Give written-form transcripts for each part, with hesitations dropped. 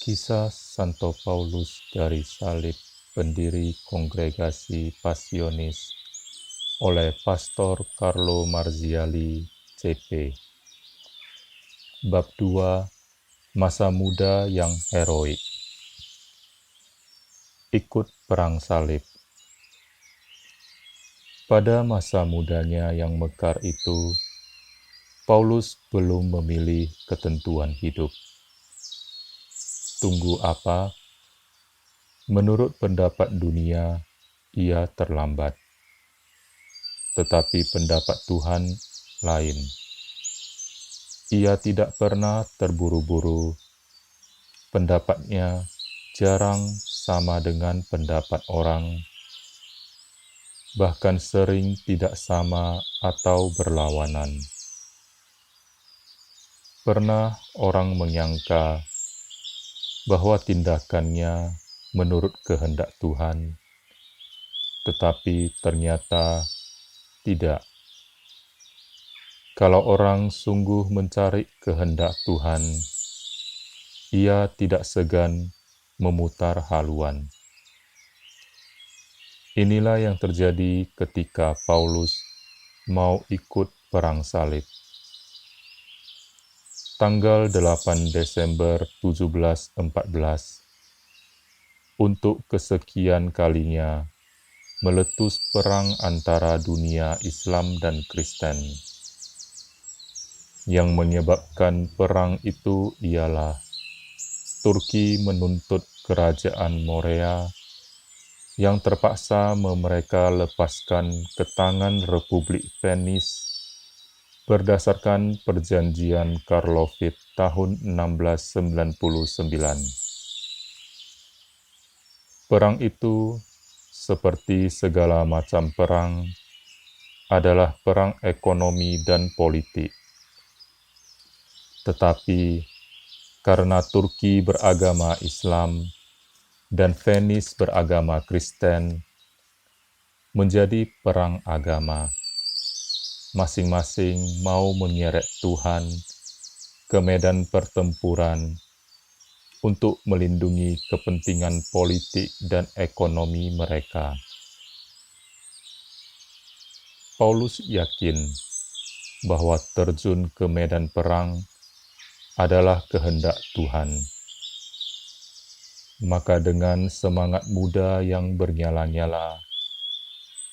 Kisah Santo Paulus dari Salib, pendiri Kongregasi Pasionis, oleh Pastor Carlo Marziali, CP. Bab 2, Masa Muda yang Heroik. Ikut Perang Salib. Pada masa mudanya yang mekar itu, Paulus belum memilih ketentuan hidup. Tunggu apa? Menurut pendapat dunia, ia terlambat. Tetapi pendapat Tuhan lain. Ia tidak pernah terburu-buru. Pendapatnya jarang sama dengan pendapat orang, bahkan sering tidak sama atau berlawanan. Pernah orang menyangka bahwa tindakannya menurut kehendak Tuhan, tetapi ternyata tidak. Kalau orang sungguh mencari kehendak Tuhan, ia tidak segan memutar haluan. Inilah yang terjadi ketika Paulus mau ikut perang salib. Tanggal 8 Desember 1714, untuk kesekian kalinya meletus perang antara dunia Islam dan Kristen. Yang menyebabkan perang itu ialah Turki menuntut kerajaan Morea yang terpaksa mereka lepaskan ke tangan Republik Venice berdasarkan perjanjian Karlovy tahun 1699. Perang itu, seperti segala macam perang, adalah perang ekonomi dan politik. Tetapi, karena Turki beragama Islam dan Venice beragama Kristen, menjadi perang agama. Masing-masing mau menyeret Tuhan ke medan pertempuran untuk melindungi kepentingan politik dan ekonomi mereka. Paulus yakin bahwa terjun ke medan perang adalah kehendak Tuhan. Maka dengan semangat muda yang bernyala-nyala,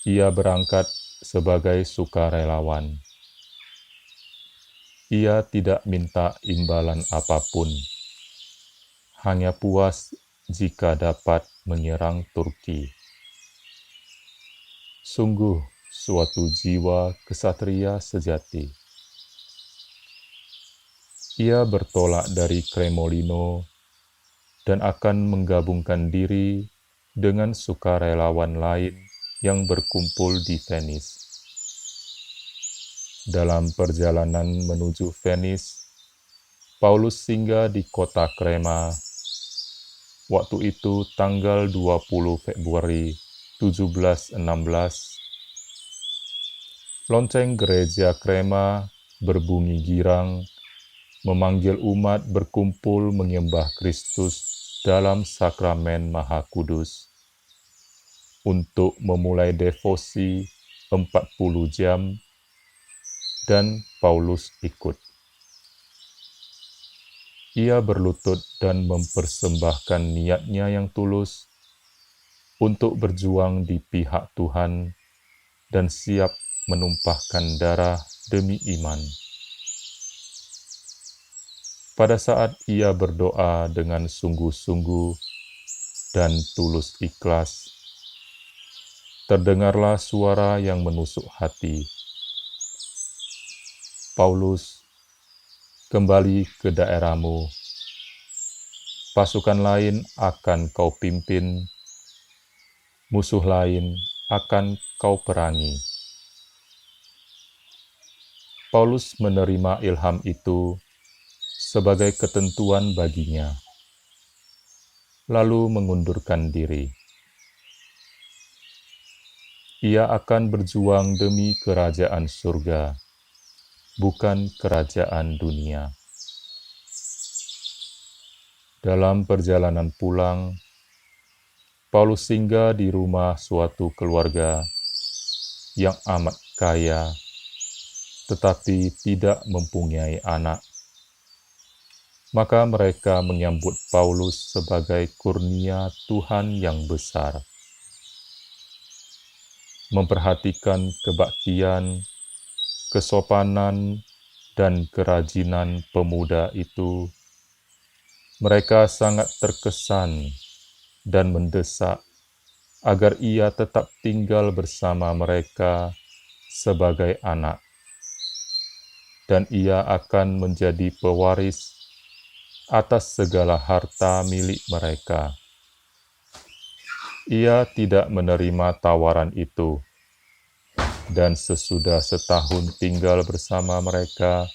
ia berangkat sebagai sukarelawan. Ia tidak minta imbalan apapun, hanya puas jika dapat menyerang Turki. Sungguh suatu jiwa kesatria sejati. Ia bertolak dari Cremolino dan akan menggabungkan diri dengan sukarelawan lain yang berkumpul di Venice. Dalam perjalanan menuju Venice, Paulus singgah di kota Krema. Waktu itu tanggal 20 Februari 1716. Lonceng gereja Krema berbunyi girang, memanggil umat berkumpul menyembah Kristus dalam sakramen Maha Kudus. Untuk memulai devosi 40 jam, dan Paulus ikut. Ia berlutut dan mempersembahkan niatnya yang tulus untuk berjuang di pihak Tuhan dan siap menumpahkan darah demi iman. Pada saat ia berdoa dengan sungguh-sungguh dan tulus ikhlas, terdengarlah suara yang menusuk hati. Paulus, kembali ke daerahmu. Pasukan lain akan kau pimpin, musuh lain akan kau perangi. Paulus menerima ilham itu sebagai ketentuan baginya, lalu mengundurkan diri. Ia akan berjuang demi kerajaan surga, bukan kerajaan dunia. Dalam perjalanan pulang, Paulus singgah di rumah suatu keluarga yang amat kaya, tetapi tidak mempunyai anak. Maka mereka menyambut Paulus sebagai kurnia Tuhan yang besar. Memperhatikan kebaktian, kesopanan, dan kerajinan pemuda itu, mereka sangat terkesan dan mendesak agar ia tetap tinggal bersama mereka sebagai anak, dan ia akan menjadi pewaris atas segala harta milik mereka. Ia tidak menerima tawaran itu, dan sesudah setahun tinggal bersama mereka,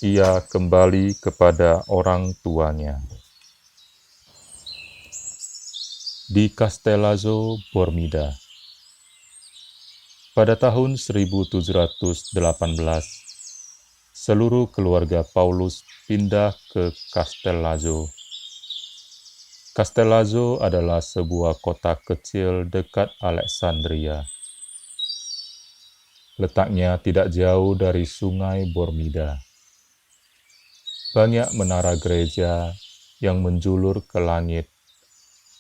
ia kembali kepada orang tuanya. Di Castellazzo Bormida, pada tahun 1718, seluruh keluarga Paulus pindah ke Castellazzo. Castellazzo adalah sebuah kota kecil dekat Alexandria. Letaknya tidak jauh dari sungai Bormida. Banyak menara gereja yang menjulur ke langit,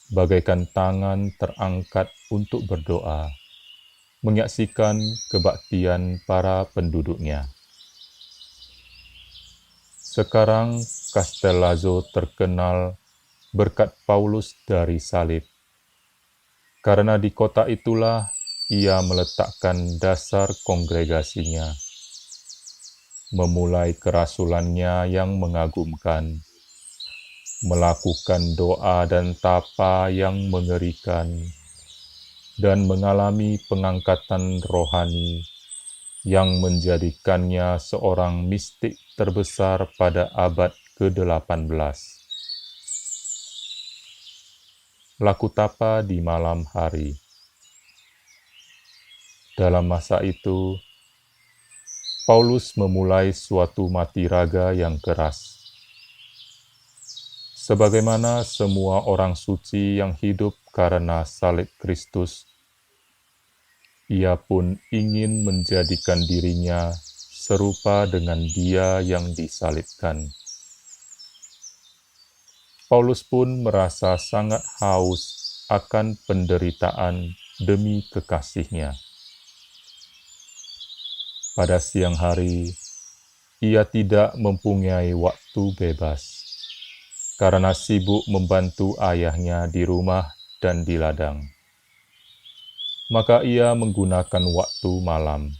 bagaikan tangan terangkat untuk berdoa, menyaksikan kebaktian para penduduknya. Sekarang Castellazzo terkenal berkat Paulus dari salib, karena di kota itulah ia meletakkan dasar kongregasinya, memulai kerasulannya yang mengagumkan, melakukan doa dan tapa yang mengerikan, dan mengalami pengangkatan rohani yang menjadikannya seorang mistik terbesar pada abad ke-18. Laku tapa di malam hari. Dalam masa itu, Paulus memulai suatu mati raga yang keras. Sebagaimana semua orang suci yang hidup karena salib Kristus, ia pun ingin menjadikan dirinya serupa dengan Dia yang disalibkan. Paulus pun merasa sangat haus akan penderitaan demi kekasihnya. Pada siang hari, ia tidak mempunyai waktu bebas, karena sibuk membantu ayahnya di rumah dan di ladang. Maka ia menggunakan waktu malam.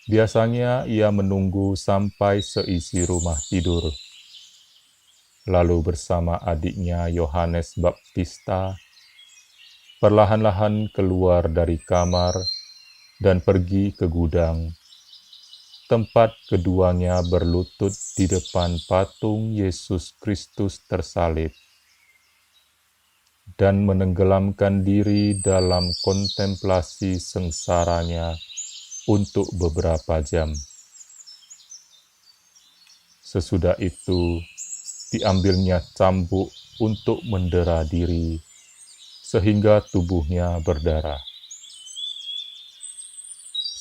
Biasanya ia menunggu sampai seisi rumah tidur. Lalu bersama adiknya Yohanes Baptista, perlahan-lahan keluar dari kamar dan pergi ke gudang, tempat keduanya berlutut di depan patung Yesus Kristus tersalib, dan menenggelamkan diri dalam kontemplasi sengsaranya untuk beberapa jam. Sesudah itu, diambilnya cambuk untuk mendera diri, sehingga tubuhnya berdarah.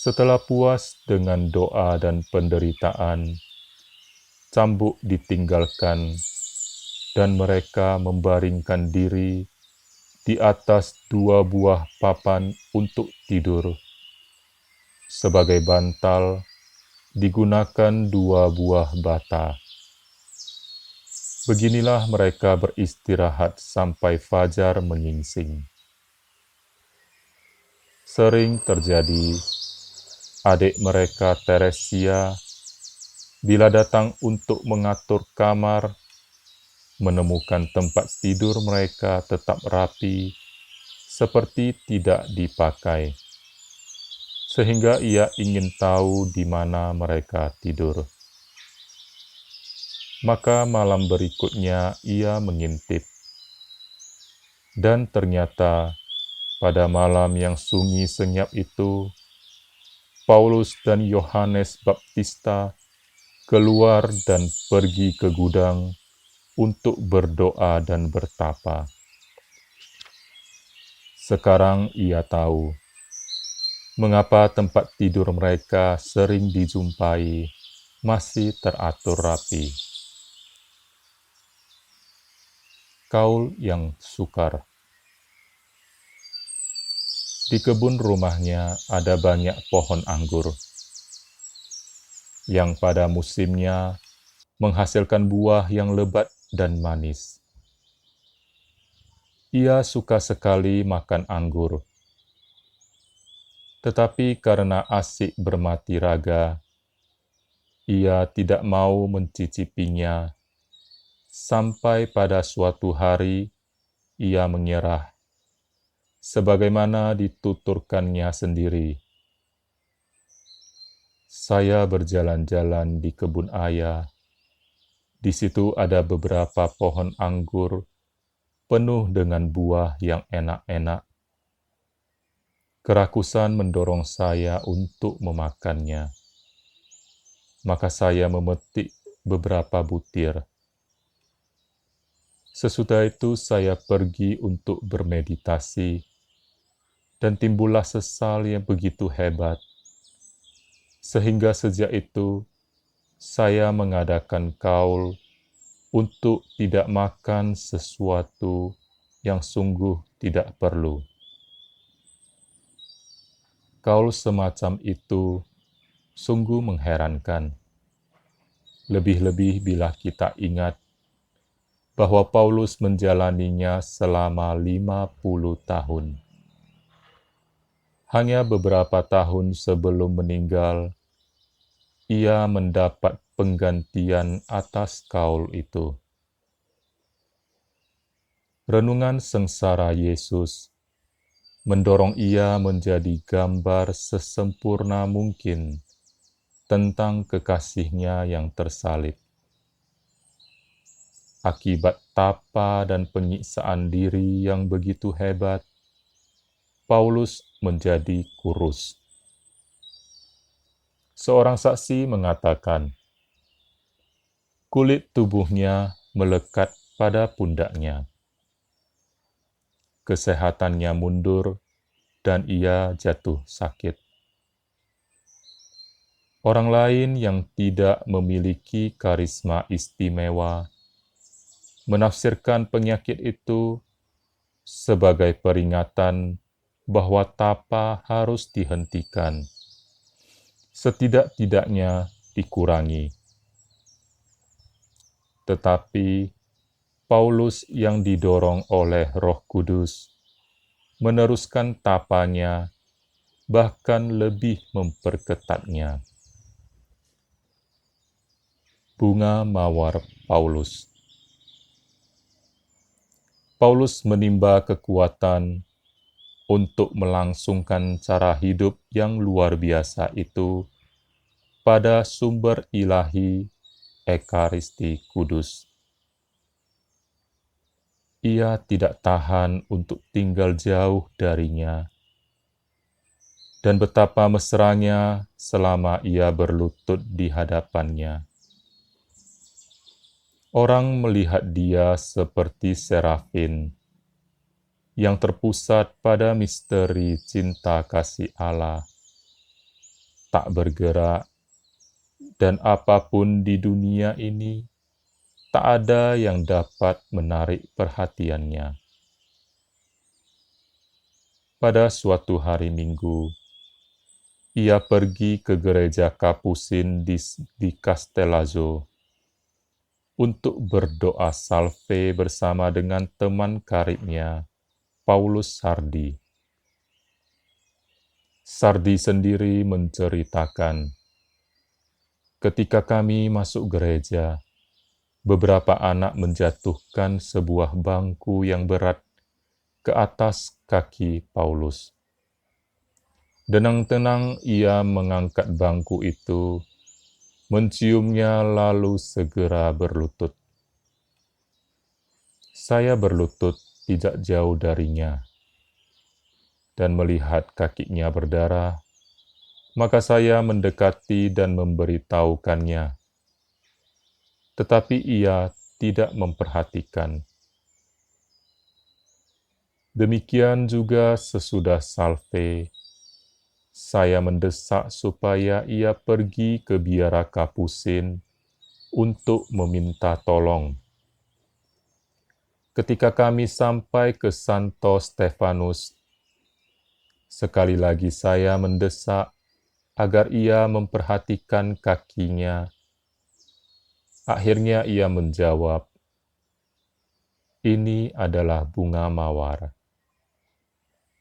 Setelah puas dengan doa dan penderitaan, cambuk ditinggalkan, dan mereka membaringkan diri di atas 2 buah papan untuk tidur. Sebagai bantal, digunakan 2 buah bata. Beginilah mereka beristirahat sampai fajar menyingsing. Sering terjadi, adik mereka Teresia, bila datang untuk mengatur kamar, menemukan tempat tidur mereka tetap rapi, seperti tidak dipakai, sehingga ia ingin tahu di mana mereka tidur. Maka malam berikutnya ia mengintip, dan ternyata pada malam yang sunyi senyap itu, Paulus dan Yohanes Baptista keluar dan pergi ke gudang untuk berdoa dan bertapa. Sekarang ia tahu mengapa tempat tidur mereka sering dijumpai masih teratur rapi. Kaul yang sukar. Di kebun rumahnya ada banyak pohon anggur yang pada musimnya menghasilkan buah yang lebat dan manis. Ia suka sekali makan anggur, tetapi karena asik bermati raga, ia tidak mau mencicipinya sampai pada suatu hari ia menyerah, sebagaimana dituturkannya sendiri. Saya berjalan-jalan di kebun ayah. Di situ ada beberapa pohon anggur penuh dengan buah yang enak-enak. Kerakusan mendorong saya untuk memakannya. Maka saya memetik beberapa butir. Sesudah itu saya pergi untuk bermeditasi, dan timbullah sesal yang begitu hebat. Sehingga sejak itu, saya mengadakan kaul untuk tidak makan sesuatu yang sungguh tidak perlu. Kaul semacam itu sungguh mengherankan. Lebih-lebih bila kita ingat bahwa Paulus menjalaninya selama 50 tahun. Hanya beberapa tahun sebelum meninggal, ia mendapat penggantian atas kaul itu. Renungan sengsara Yesus mendorong ia menjadi gambar sesempurna mungkin tentang kekasihnya yang tersalib. Akibat tapa dan penyiksaan diri yang begitu hebat, Paulus menjadi kurus. Seorang saksi mengatakan, kulit tubuhnya melekat pada pundaknya. Kesehatannya mundur dan ia jatuh sakit. Orang lain yang tidak memiliki karisma istimewa menafsirkan penyakit itu sebagai peringatan bahwa tapa harus dihentikan, setidak-tidaknya dikurangi. Tetapi Paulus yang didorong oleh Roh Kudus meneruskan tapanya, bahkan lebih memperketatnya. Bunga mawar Paulus. Paulus menimba kekuatan untuk melangsungkan cara hidup yang luar biasa itu pada sumber ilahi Ekaristi Kudus. Ia tidak tahan untuk tinggal jauh darinya, dan betapa mesranya selama ia berlutut di hadapannya. Orang melihat dia seperti serafin yang terpusat pada misteri cinta kasih Allah, tak bergerak, dan apapun di dunia ini tak ada yang dapat menarik perhatiannya. Pada suatu hari Minggu, ia pergi ke gereja Kapusin di Castellazzo untuk berdoa salve bersama dengan teman karibnya, Paulus Sardi. Sardi sendiri menceritakan, ketika kami masuk gereja, beberapa anak menjatuhkan sebuah bangku yang berat ke atas kaki Paulus. Tenang-tenang ia mengangkat bangku itu, menciumnya lalu segera berlutut. Saya berlutut tidak jauh darinya, dan melihat kakinya berdarah, maka saya mendekati dan memberitahukannya tetapi ia tidak memperhatikan. Demikian juga sesudah salve, saya mendesak supaya ia pergi ke biara Kapusin untuk meminta tolong. Ketika kami sampai ke Santo Stefanus, sekali lagi saya mendesak agar ia memperhatikan kakinya. Akhirnya ia menjawab, "Ini adalah bunga mawar."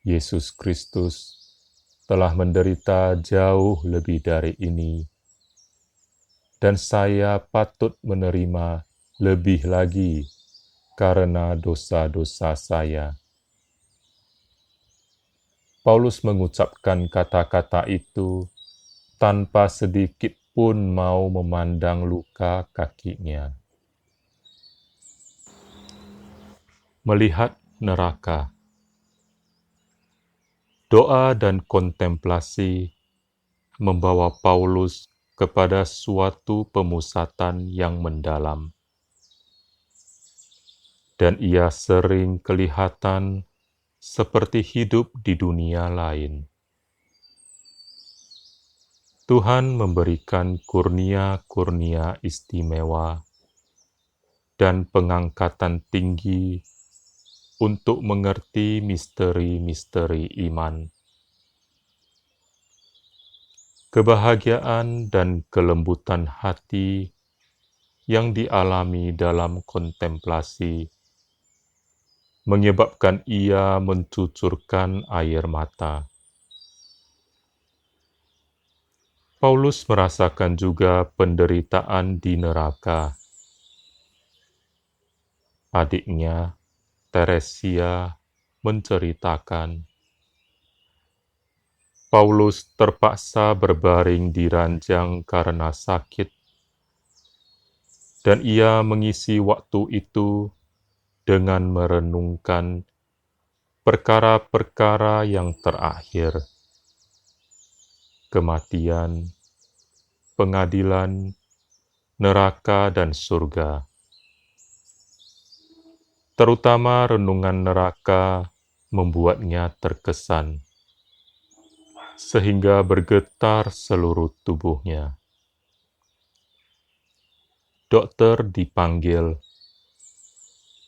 Yesus Kristus telah menderita jauh lebih dari ini, dan saya patut menerima lebih lagi karena dosa-dosa saya. Paulus mengucapkan kata-kata itu tanpa sedikit pun mau memandang luka kakinya. Melihat neraka. Doa dan kontemplasi membawa Paulus kepada suatu pemusatan yang mendalam. Dan ia sering kelihatan seperti hidup di dunia lain. Tuhan memberikan kurnia-kurnia istimewa dan pengangkatan tinggi untuk mengerti misteri-misteri iman. Kebahagiaan dan kelembutan hati yang dialami dalam kontemplasi menyebabkan ia mencucurkan air mata. Paulus merasakan juga penderitaan di neraka. Adiknya, Teresia, menceritakan, Paulus terpaksa berbaring di ranjang karena sakit, dan ia mengisi waktu itu dengan merenungkan perkara-perkara yang terakhir, kematian, pengadilan, neraka, dan surga. Terutama renungan neraka membuatnya terkesan, sehingga bergetar seluruh tubuhnya. Dokter dipanggil.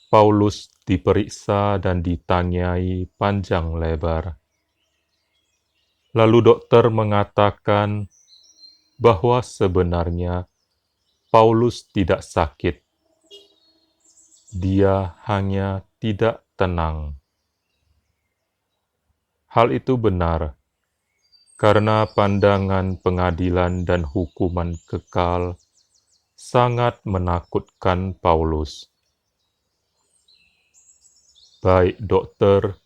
Paulus diperiksa dan ditanyai panjang lebar. Lalu dokter mengatakan bahwa sebenarnya Paulus tidak sakit. Dia hanya tidak tenang. Hal itu benar, karena pandangan pengadilan dan hukuman kekal sangat menakutkan Paulus. Baik dokter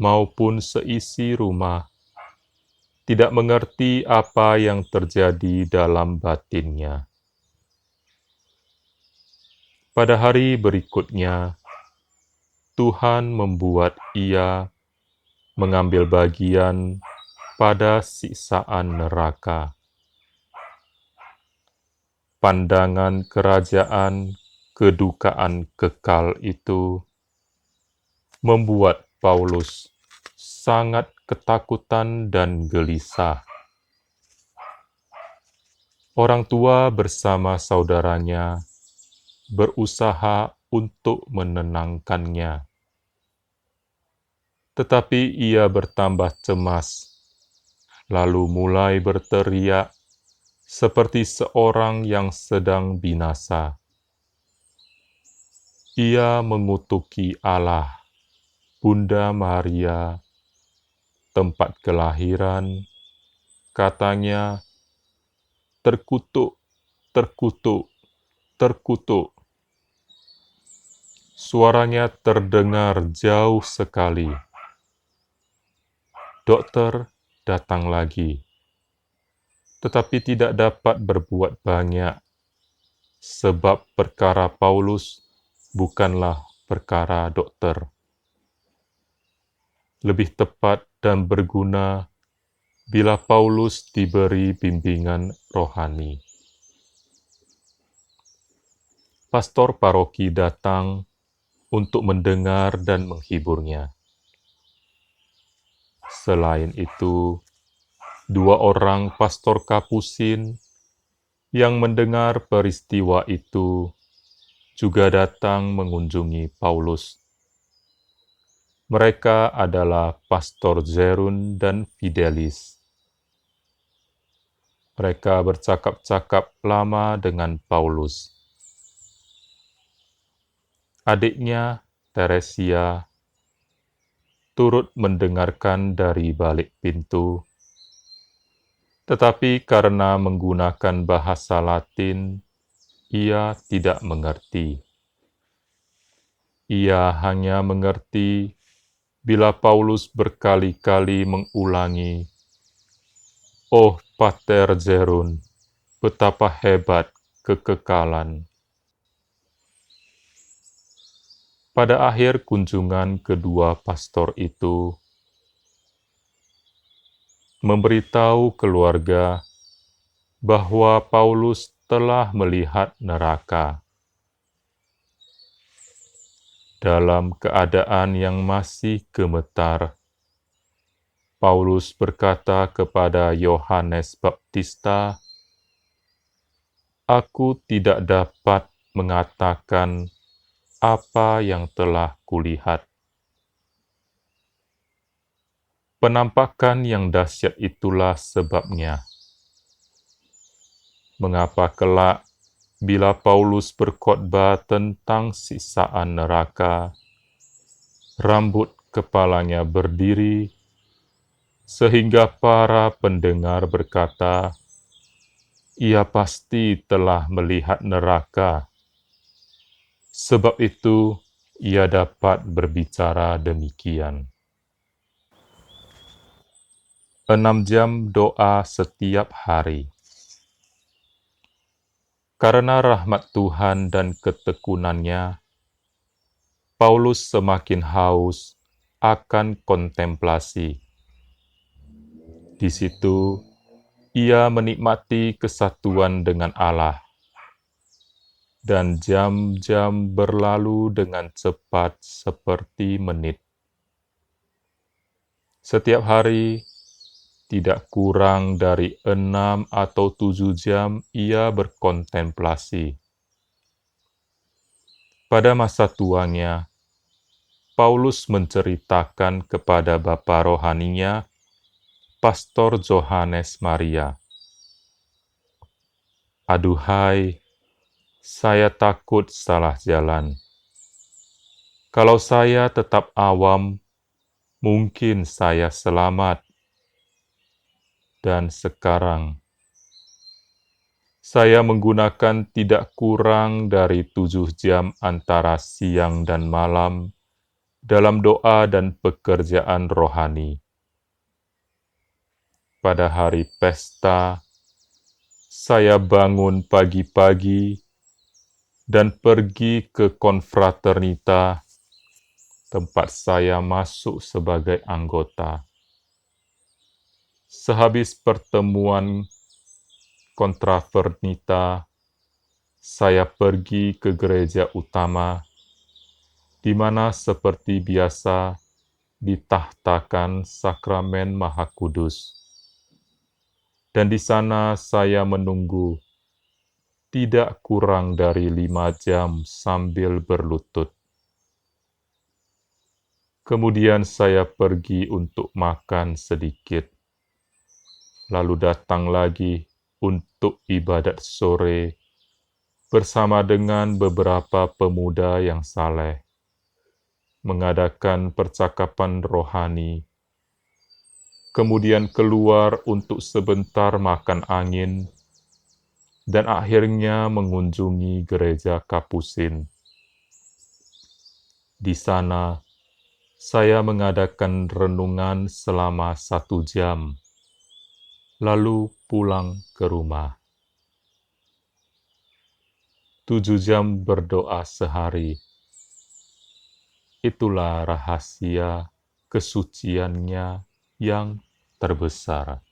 maupun seisi rumah tidak mengerti apa yang terjadi dalam batinnya. Pada hari berikutnya, Tuhan membuat ia mengambil bagian pada siksaan neraka. Pandangan kerajaan kedukaan kekal itu membuat Paulus sangat ketakutan dan gelisah. Orang tua bersama saudaranya berusaha untuk menenangkannya. Tetapi ia bertambah cemas, lalu mulai berteriak seperti seorang yang sedang binasa. Ia mengutuki Allah, Bunda Maria, tempat kelahiran, katanya, "Terkutuk, terkutuk, terkutuk." Suaranya terdengar jauh sekali. Dokter datang lagi, tetapi tidak dapat berbuat banyak, sebab perkara Paulus bukanlah perkara dokter. Lebih tepat dan berguna bila Paulus diberi bimbingan rohani. pastor paroki datang untuk mendengar dan menghiburnya. Selain itu, 2 orang pastor Kapusin yang mendengar peristiwa itu juga datang mengunjungi Paulus. Mereka adalah Pastor Zerun dan Fidelis. Mereka bercakap-cakap lama dengan Paulus. Adiknya, Teresia, turut mendengarkan dari balik pintu, tetapi karena menggunakan bahasa Latin, ia tidak mengerti. Ia hanya mengerti bila Paulus berkali-kali mengulangi, "Oh, Pater Zerun, betapa hebat kekekalan." Pada akhir kunjungan kedua pastor itu, memberitahu keluarga bahwa Paulus telah melihat neraka. Dalam keadaan yang masih gemetar, Paulus berkata kepada Yohanes Baptista, "Aku tidak dapat mengatakan apa yang telah kulihat." Penampakan yang dahsyat itulah sebabnya mengapa kelak bila Paulus berkhotbah tentang siksaan neraka, rambut kepalanya berdiri, sehingga para pendengar berkata, "Ia pasti telah melihat neraka." Sebab itu, ia dapat berbicara demikian. 6 jam doa setiap hari. Karena rahmat Tuhan dan ketekunannya, Paulus semakin haus akan kontemplasi. Di situ, ia menikmati kesatuan dengan Allah, dan jam-jam berlalu dengan cepat seperti menit. Setiap hari, tidak kurang dari 6 atau 7 jam ia berkontemplasi. Pada masa tuanya, Paulus menceritakan kepada bapa rohaninya, Pastor Johannes Maria, "Aduhai, saya takut salah jalan. Kalau saya tetap awam, mungkin saya selamat. Dan sekarang, saya menggunakan tidak kurang dari 7 jam antara siang dan malam dalam doa dan pekerjaan rohani. Pada hari pesta, saya bangun pagi-pagi dan pergi ke konfraternita, tempat saya masuk sebagai anggota. Sehabis pertemuan konfraternita, saya pergi ke gereja utama, di mana seperti biasa ditahtakan sakramen Maha Kudus. Dan di sana saya menunggu tidak kurang dari 5 jam sambil berlutut. Kemudian saya pergi untuk makan sedikit, lalu datang lagi untuk ibadat sore bersama dengan beberapa pemuda yang saleh, mengadakan percakapan rohani, kemudian keluar untuk sebentar makan angin, dan akhirnya mengunjungi gereja Kapusin. Di sana, saya mengadakan renungan selama 1 jam, lalu pulang ke rumah. 7 jam berdoa sehari. Itulah rahasia kesuciannya yang terbesar.